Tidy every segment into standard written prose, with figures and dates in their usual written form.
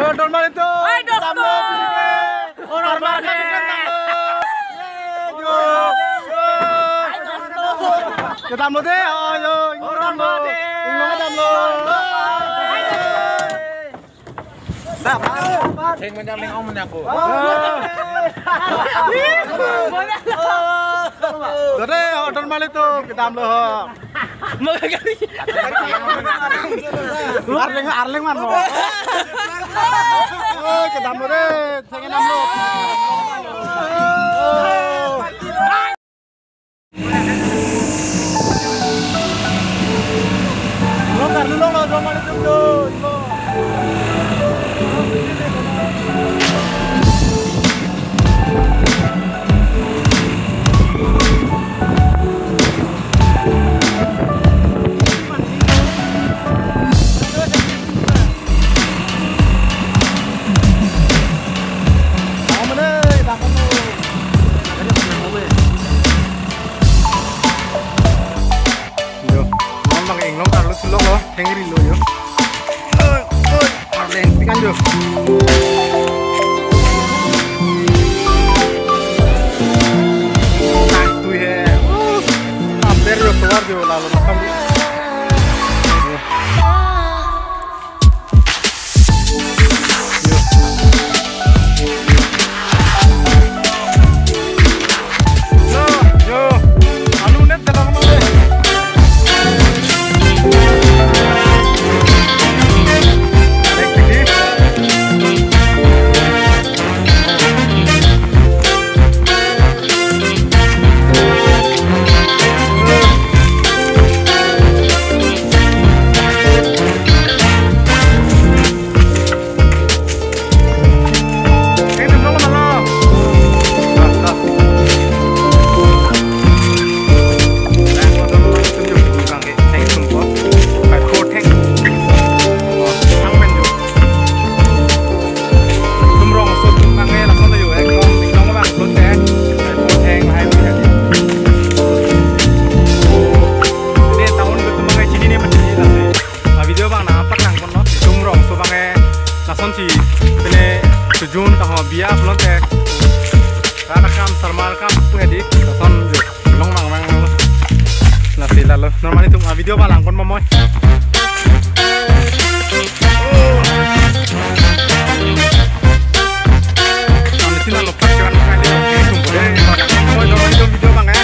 normal itu. Hai dosko. Normal deh. Kita mau deh, ayo. Normal deh. Ingin kamu. Sing menjaling om menyaku. Jadi normal itu kita loh. Arling man loh. Kita mau deh, pengen amlo. Lo karena lo normal itu tuh. Hengiri lo yo. Arlen pikan yo. Nah, tuh ya. Hampir yo keluar yo lalu makan. Jun tahu biar belum teh karena kam sarmal kam punya dik son long mang nasi lalu normal itu video balang kon momoy nasi lalu pakai kali itu boleh momoy normal itu video bang ya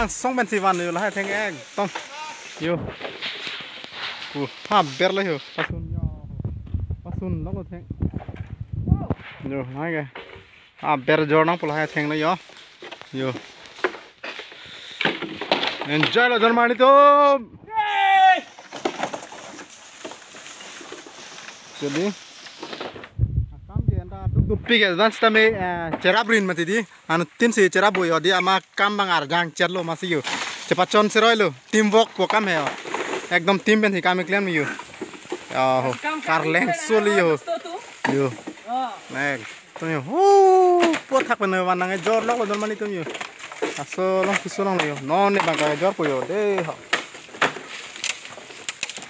lang song ben siwan yo lah theng ek tom yo ha ber la yo pasun lo ko theng yo hai ge ha ber jor nang pula hai theng la yo enjoy lo Jarmani to jadi Pig advance tame cerabrin mati di anu tin si cerabu yo dia ama kam bang arjang cerlo masih yo cepat con seroi lo teamwork ko kam he ekdom team ben hi kam klem yo karleng soli yo nek to yo pot hak ben wanang jor lo Jarmani to yo asolong kisolong yo non ne bang ka jor ko yo de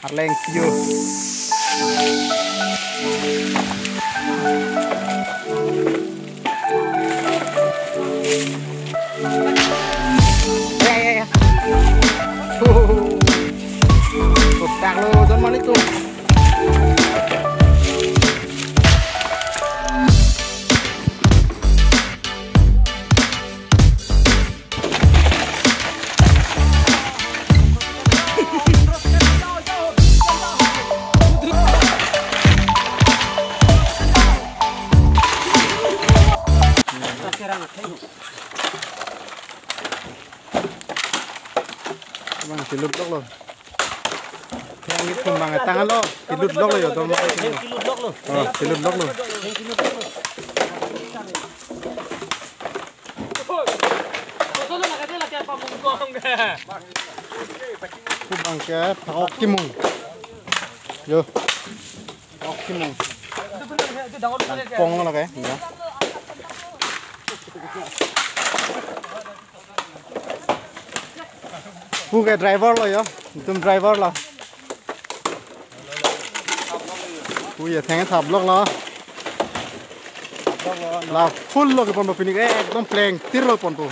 karleng yo tak lo Jarmani tuh bang tilut dok lo yang itu bang tangan lo tilut dok lo ya tuh tilut dok lo bang ke pakok kimung yo pakok kimung pong lo kayak ya ke driver lo yo tum driver lo ya thang thap lok lo la full lo ke pon bo pinik ekdom pleng tir lo pon bo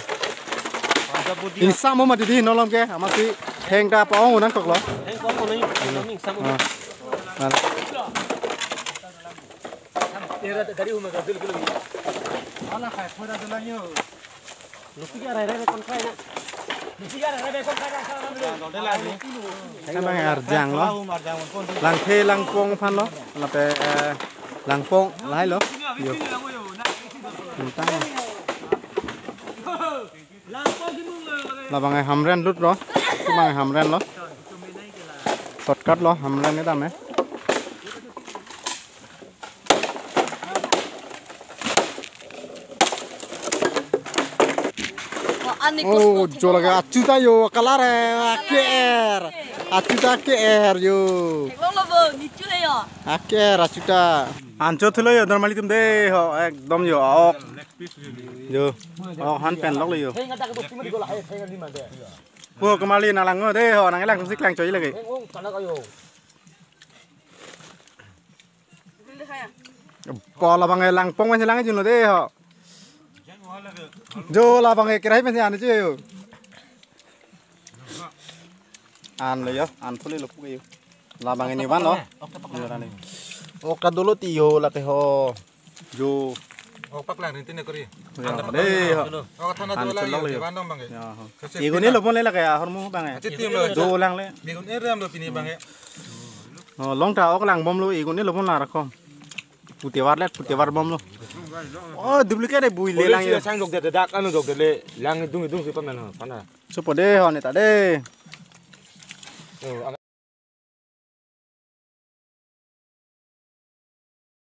in samo ma di nolom ke amasi theng ta paong unan kok lo theng ko ko ni samo tera dari uma ga dul gulu ala khai phora dulanyo luki ga rai rai kon khai na bang arjang lo lang the lang pong phan lo là pe lang pong lái lo yo là bằng ngày hầm ren rút đó cái bằng hầm ren lo shortcut lo hầm ren cái tầm ấy oh jual lagi acuta yo kalar aker acuta aker yo aker acuta anco thilo yo Jarmani tum deh ho ekdom yo ok yo oh han pen lok yo po kemali nalang deh ho nang lang sik lang coy lagi pola bangai lang pong masih lang juno deh ho jo là bằng cái đấy bên nhà này chứ ăn rồi yo ăn phun lên lục cái là bằng cái nhiều bán đó oka dulu tio là cái ho jo pak lang rintin ko ri đây ho thana do la yo ban dong bang e ini lo pun le kayak hormu bang jo lang le bigun eram lo pini bang long ta ok lang bom lo e ini lo pun la rakom putih bom lo oh duplicate deh bui lelang ya sang dok de dak anu dok de le lang dung si pamen pana so pode ho ne ta de